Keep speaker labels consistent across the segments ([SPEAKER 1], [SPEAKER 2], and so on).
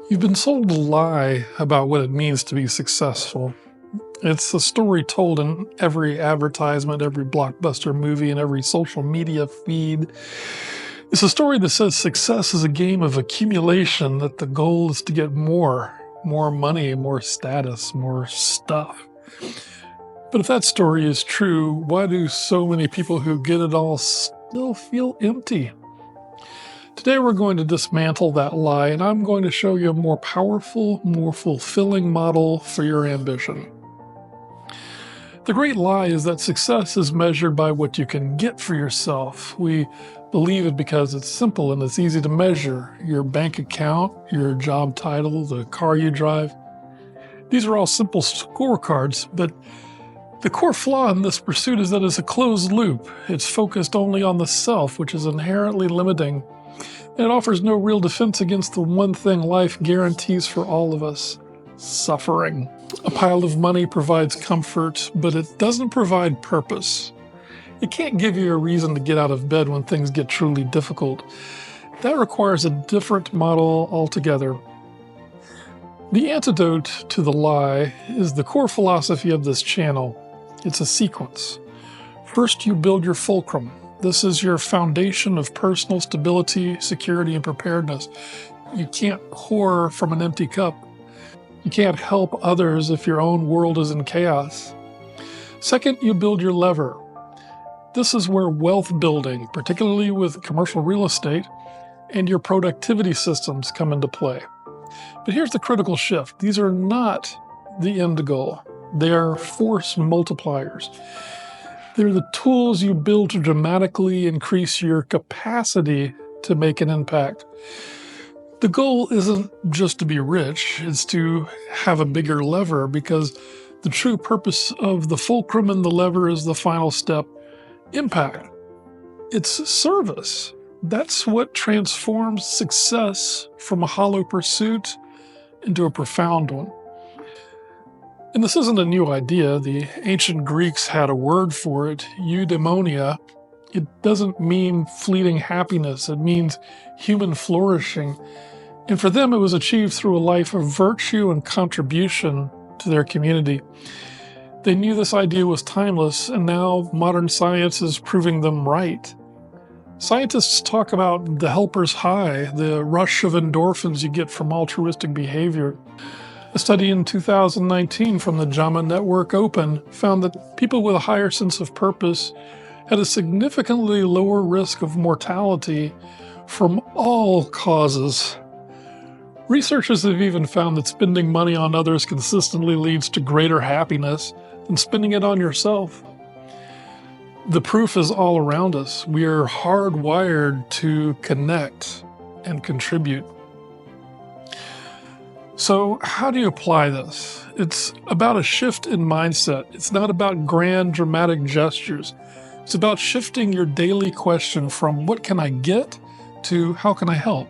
[SPEAKER 1] You've been sold a lie about what it means to be successful. It's a story told in every advertisement, every blockbuster movie, and every social media feed. It's a story that says success is a game of accumulation, that the goal is to get more money, more status, more stuff. But if that story is true, why do so many people who get it all still feel empty? Today we're going to dismantle that lie, and I'm going to show you a more powerful, more fulfilling model for your ambition. The great lie is that success is measured by what you can get for yourself. We believe it because it's simple and it's easy to measure. Your bank account, your job title, the car you drive. These are all simple scorecards, but the core flaw in this pursuit is that it's a closed loop. It's focused only on the self, which is inherently limiting. And it offers no real defense against the one thing life guarantees for all of us: suffering. A pile of money provides comfort, but it doesn't provide purpose. It can't give you a reason to get out of bed when things get truly difficult. That requires a different model altogether. The antidote to the lie is the core philosophy of this channel. It's a sequence. First, you build your fulcrum. This is your foundation of personal stability, security, and preparedness. You can't pour from an empty cup. You can't help others if your own world is in chaos. Second, you build your lever. This is where wealth building, particularly with commercial real estate, and your productivity systems come into play. But here's the critical shift. These are not the end goal. They are force multipliers. They're the tools you build to dramatically increase your capacity to make an impact. The goal isn't just to be rich, it's to have a bigger lever, because the true purpose of the fulcrum and the lever is the final step: impact. It's service. That's what transforms success from a hollow pursuit into a profound one. And this isn't a new idea. The ancient Greeks had a word for it, Eudaimonia. It doesn't mean fleeting happiness. It means human flourishing. And for them, it was achieved through a life of virtue and contribution to their community. They knew this idea was timeless, and now modern science is proving them right. Scientists talk about the helper's high, the rush of endorphins you get from altruistic behavior. A study in 2019 from the JAMA Network Open found that people with a higher sense of purpose had a significantly lower risk of mortality from all causes. Researchers have even found that spending money on others consistently leads to greater happiness than spending it on yourself. The proof is all around us. We are hardwired to connect and contribute. So how do you apply this? It's about a shift in mindset. It's not about grand, dramatic gestures. It's about shifting your daily question from "what can I get?" to "how can I help?"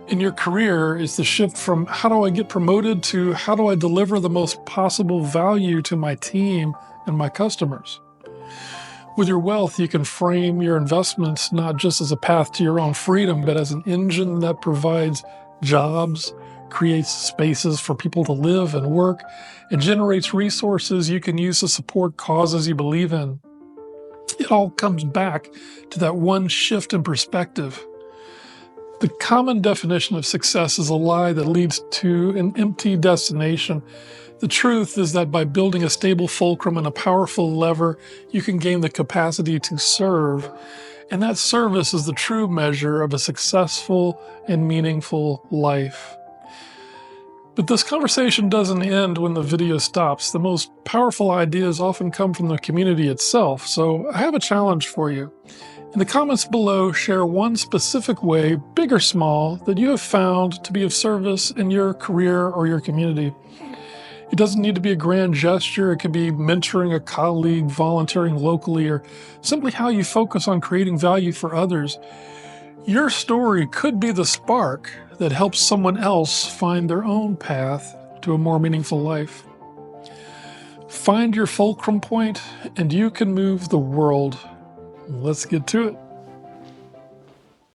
[SPEAKER 1] In your career, it's the shift from "how do I get promoted?" to "how do I deliver the most possible value to my team and my customers?" With your wealth, you can frame your investments not just as a path to your own freedom, but as an engine that provides jobs, creates spaces for people to live and work, and generates resources you can use to support causes you believe in. It all comes back to that one shift in perspective. The common definition of success is a lie that leads to an empty destination. The truth is that by building a stable fulcrum and a powerful lever, you can gain the capacity to serve. And that service is the true measure of a successful and meaningful life. But this conversation doesn't end when the video stops. The most powerful ideas often come from the community itself. So I have a challenge for you. In the comments below, share one specific way, big or small, that you have found to be of service in your career or your community. It doesn't need to be a grand gesture. It could be mentoring a colleague, volunteering locally, or simply how you focus on creating value for others. Your story could be the spark that helps someone else find their own path to a more meaningful life. Find your fulcrum point, and you can move the world. Let's get to it.